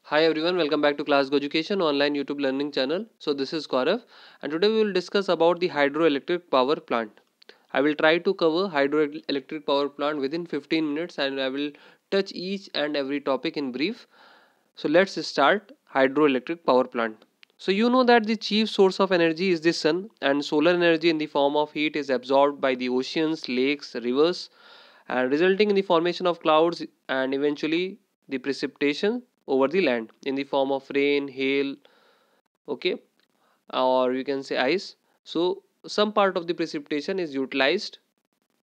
Hi everyone, welcome back to Class Go Education online YouTube learning channel. So this is Gaurav and today we will discuss about the hydroelectric power plant. I will try to cover hydroelectric power plant within 15 minutes and I will touch each and every topic in brief. So let's start hydroelectric power plant. So you know that the chief source of energy is the sun and solar energy in the form of heat is absorbed by the oceans, lakes, rivers and resulting in the formation of clouds and eventually the precipitation over the land in the form of rain, hail, okay, or you can say ice. So some part of the precipitation is utilized,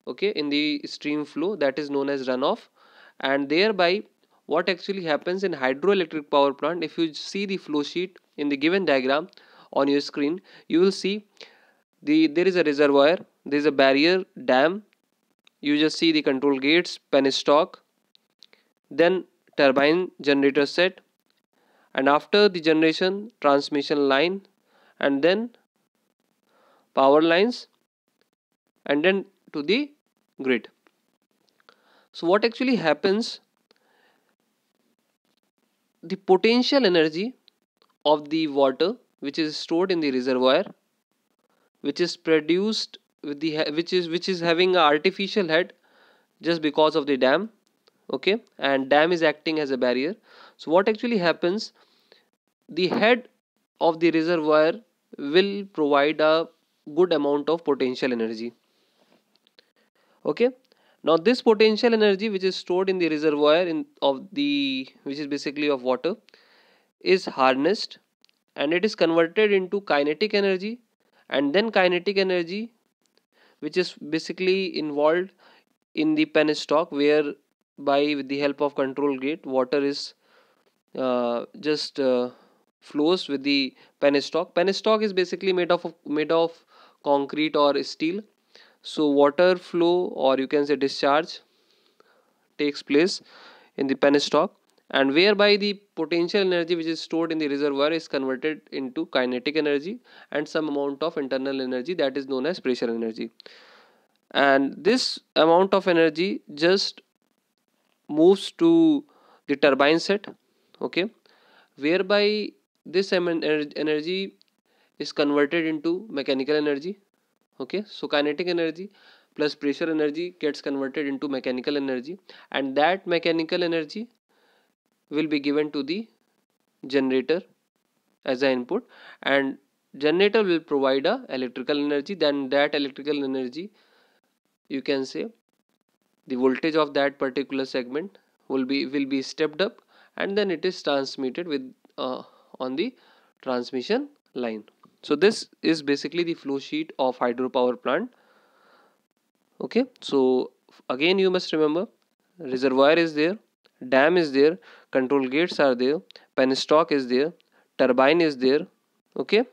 okay, in the stream flow, that is known as runoff. And thereby what actually happens in hydroelectric power plant, if you see the flow sheet in the given diagram on your screen, you will see there is a reservoir, there is a barrier dam, you just see the control gates, penstock, then turbine generator set, and after the generation transmission line, and then power lines, and then to the grid. So what actually happens, the potential energy of the water which is stored in the reservoir, which is produced with the which is having a artificial head just because of the dam, okay, and dam is acting as a barrier. So what actually happens, the head of the reservoir will provide a good amount of potential energy, okay. Now this potential energy which is stored in the reservoir in of the which is basically of water is harnessed and it is converted into kinetic energy, and then kinetic energy which is basically involved in the penstock, where by with the help of control gate water is just flows with the penstock. Penstock is basically made of concrete or steel. So water flow, or you can say discharge, takes place in the penstock, and whereby the potential energy which is stored in the reservoir is converted into kinetic energy and some amount of internal energy, that is known as pressure energy. And this amount of energy just moves to the turbine set, okay, whereby this energy is converted into mechanical energy, okay. So kinetic energy plus pressure energy gets converted into mechanical energy, and that mechanical energy will be given to the generator as an input, and generator will provide a electrical energy. Then that electrical energy, you can say, the voltage of that particular segment will be stepped up, and then it is transmitted with on the transmission line. So this is basically the flow sheet of hydropower plant, okay. So again you must remember, reservoir is there, dam is there, control gates are there, penstock is there, turbine is there, okay,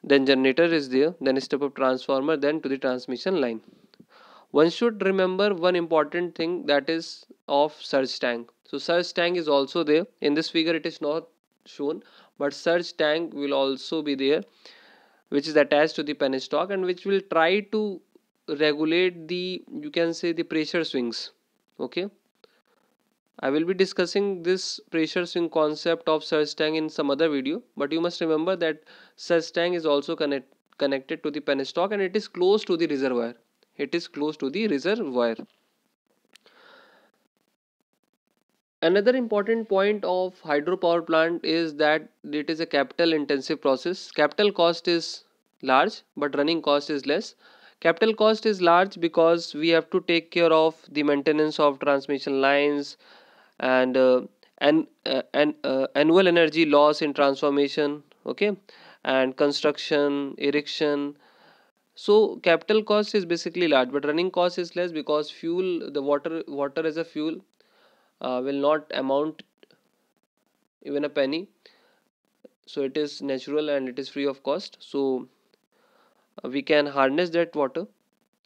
then generator is there, then step up transformer, then to the transmission line. One should remember one important thing, that is of surge tank. So surge tank is also there in this figure, it is not shown, but surge tank will also be there, which is attached to the penstock and which will try to regulate the, you can say, the pressure swings, okay. I will be discussing this pressure swing concept of surge tank in some other video, but you must remember that surge tank is also connected to the penstock and it is close to the reservoir. It is close to the reservoir. Another important point of hydropower plant is that it is a capital intensive process. Capital cost is large but running cost is less. Capital cost is large because we have to take care of the maintenance of transmission lines and annual energy loss in transformation, okay, and construction, erection. So capital cost is basically large but running cost is less because fuel, the water as a fuel will not amount even a penny. So it is natural and it is free of cost. So we can harness that water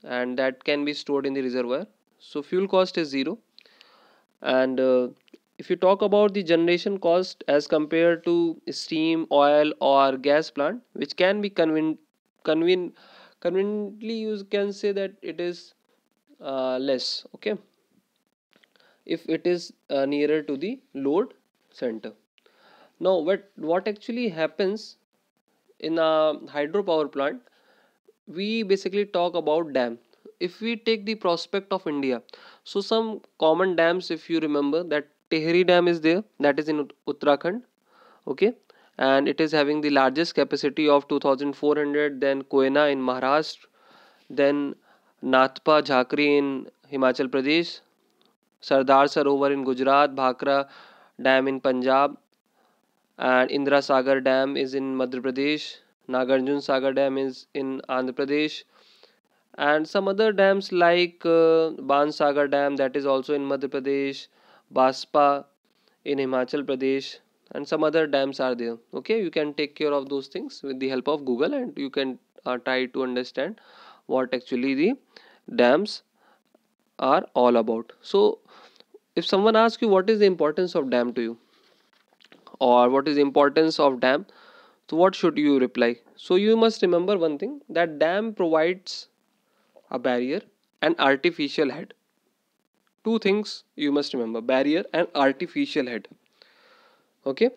and that can be stored in the reservoir. So fuel cost is zero. And if you talk about the generation cost as compared to steam, oil or gas plant, which can be conven conveniently you can say that it is less, okay, if it is nearer to the load center. Now, what actually happens in a hydropower plant? We basically talk about dam. If we take the prospect of India, so some common dams, if you remember, that Tehri Dam is there, that is in Uttarakhand, okay, and it is having the largest capacity of 2400. Then Koyna in Maharashtra, then Nathpa Jhakri in Himachal Pradesh, Sardar Sarovar in Gujarat, Bhakra Dam in Punjab, and Indra Sagar Dam is in Madhya Pradesh, Nagarjun Sagar Dam is in Andhra Pradesh, and some other dams like Ban Sagar Dam, that is also in Madhya Pradesh, Baspa in Himachal Pradesh, and some other dams are there. Okay, you can take care of those things with the help of Google, and you can try to understand what actually the dams are all about. So, if someone asks you what is the importance of dam to you, or what is the importance of dam, so what should you reply? So you must remember one thing, that dam provides a barrier and artificial head. Two things you must remember, barrier and artificial head. Okay,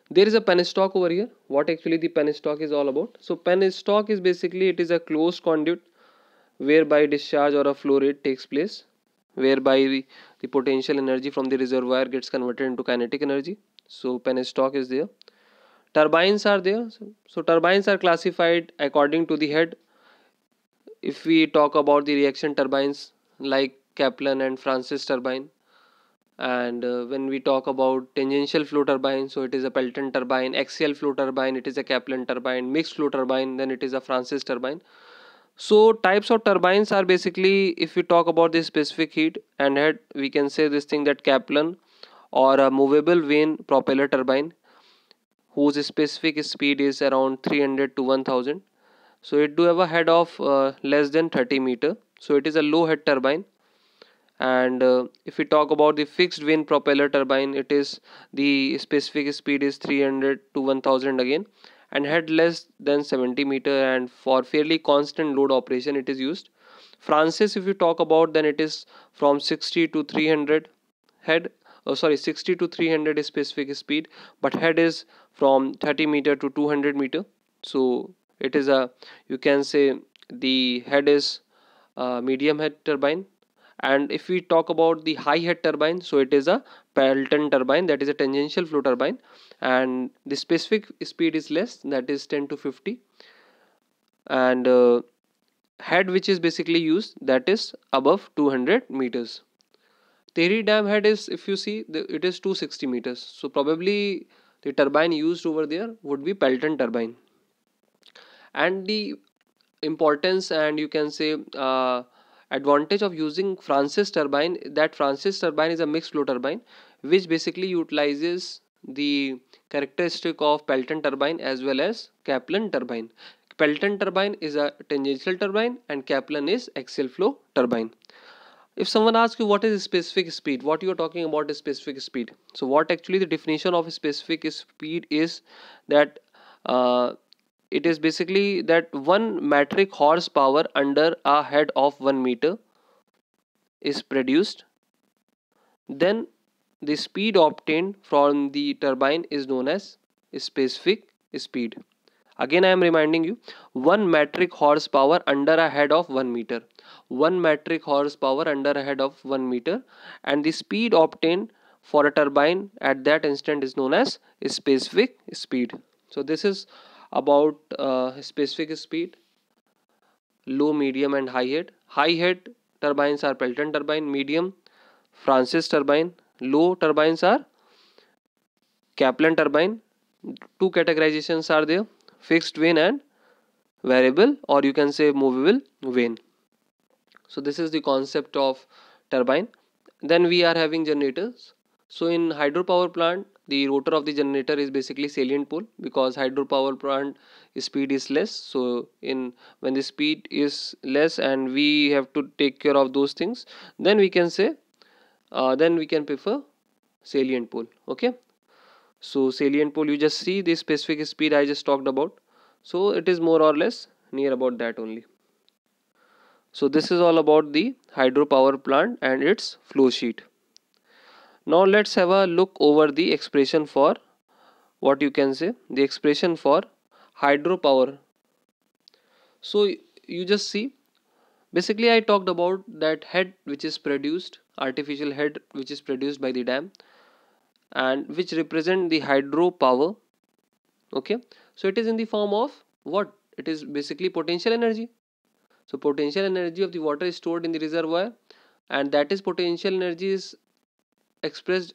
there is a penstock over here. What actually the penstock is all about? So penstock is basically, it is a closed conduit whereby discharge or a flow rate takes place, whereby the potential energy from the reservoir gets converted into kinetic energy. So penstock is there. Turbines are there. So turbines are classified according to the head. If we talk about the reaction turbines like Kaplan and Francis turbine, and when we talk about tangential flow turbine, so it is a Pelton turbine. Axial flow turbine, it is a Kaplan turbine. Mixed flow turbine, then it is a Francis turbine. So types of turbines are basically, if we talk about the specific heat and head, we can say this thing, that Kaplan or a movable vane propeller turbine, whose specific speed is around 300 to 1000. So it do have a head of less than 30 meter, so it is a low head turbine. And if we talk about the fixed vane propeller turbine, it is the specific speed is 300 to 1000 again, and head less than 70 meter, and for fairly constant load operation it is used. Francis, if you talk about, then it is from 60 to 300 head, oh sorry, 60 to 300 is specific speed, but head is from 30 meter to 200 meter. So it is a, you can say, the head is medium head turbine. And if we talk about the high head turbine, so it is a Pelton turbine, that is a tangential flow turbine, and the specific speed is less, that is 10 to 50, and head which is basically used, that is above 200 meters. Tehri dam head is, if you see, it is 260 meters, so probably the turbine used over there would be Pelton turbine. And the importance, and you can say advantage of using Francis turbine, that Francis turbine is a mixed flow turbine which basically utilizes the characteristic of Pelton turbine as well as Kaplan turbine. Pelton turbine is a tangential turbine and Kaplan is axial flow turbine. If someone asks you what is specific speed, what you are talking about is specific speed. So what actually the definition of specific speed is, that uh, it is basically that 1 metric horsepower under a head of 1 meter is produced, then the speed obtained from the turbine is known as specific speed. Again, I am reminding you, 1 metric horsepower under a head of 1 meter. 1 metric horsepower under a head of 1 meter, and the speed obtained for a turbine at that instant is known as specific speed. So this is about specific speed, low, medium, and high head. High head turbines are Pelton turbine, medium Francis turbine, low turbines are Kaplan turbine. Two categorizations are there: fixed vane and variable, or you can say movable vane. So this is the concept of turbine. Then we are having generators. So in hydropower plant, the rotor of the generator is basically salient pole, because hydropower plant speed is less. So in, when the speed is less and we have to take care of those things, then we can say then we can prefer salient pole. Okay, so salient pole, you just see the specific speed I just talked about, so it is more or less near about that only. So this is all about the hydropower plant and its flow sheet. Now let's have a look over the expression for, what you can say, the expression for hydropower. So you just see, basically I talked about that head which is produced, artificial head which is produced by the dam, and which represent the hydropower. Okay, so it is in the form of what? It is basically potential energy. So potential energy of the water is stored in the reservoir, and that is potential energy is expressed,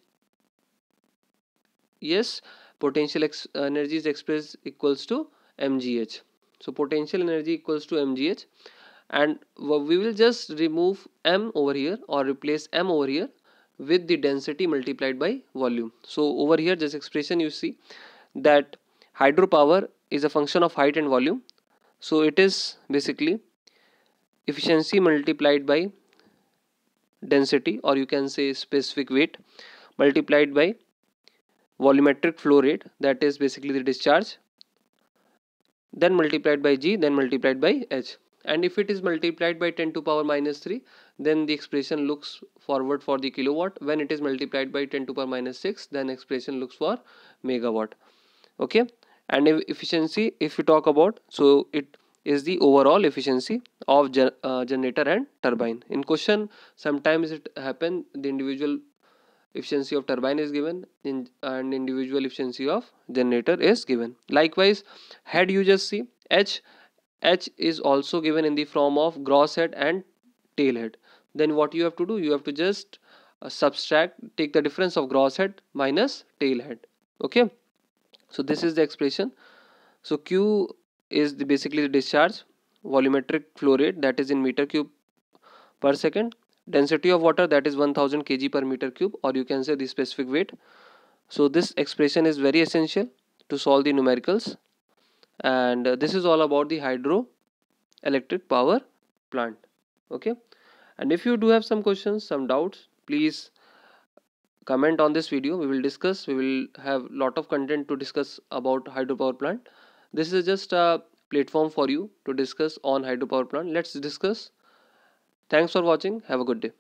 yes, energy is expressed equals to mgh. So potential energy equals to mgh, and we will just remove m over here, or replace m over here with the density multiplied by volume. So over here this expression you see that hydropower is a function of height and volume. So it is basically efficiency multiplied by density, or you can say specific weight, multiplied by volumetric flow rate, that is basically the discharge, then multiplied by g, then multiplied by h. And if it is multiplied by 10 to power minus 3, then the expression looks forward for the kilowatt. When it is multiplied by 10 to power minus 6, then expression looks for megawatt. Okay, and if efficiency, if we talk about, so it is the overall efficiency of generator and turbine. In question sometimes it happen the individual efficiency of turbine is given and individual efficiency of generator is given. Likewise, head you just see h is also given in the form of gross head and tail head. Then what you have to do, you have to just subtract, take the difference of gross head minus tail head. Okay, so this is the expression. So q is basically the discharge, volumetric flow rate, that is in meter cube per second, density of water, that is 1000 kg per meter cube, or you can say the specific weight. So this expression is very essential to solve the numericals, and this is all about the hydroelectric power plant. Okay, and if you do have some questions, some doubts, please comment on this video. We will discuss, we will have lot of content to discuss about hydropower plant. This is just a platform for you to discuss on hydropower plant. Let's discuss. Thanks for watching. Have a good day.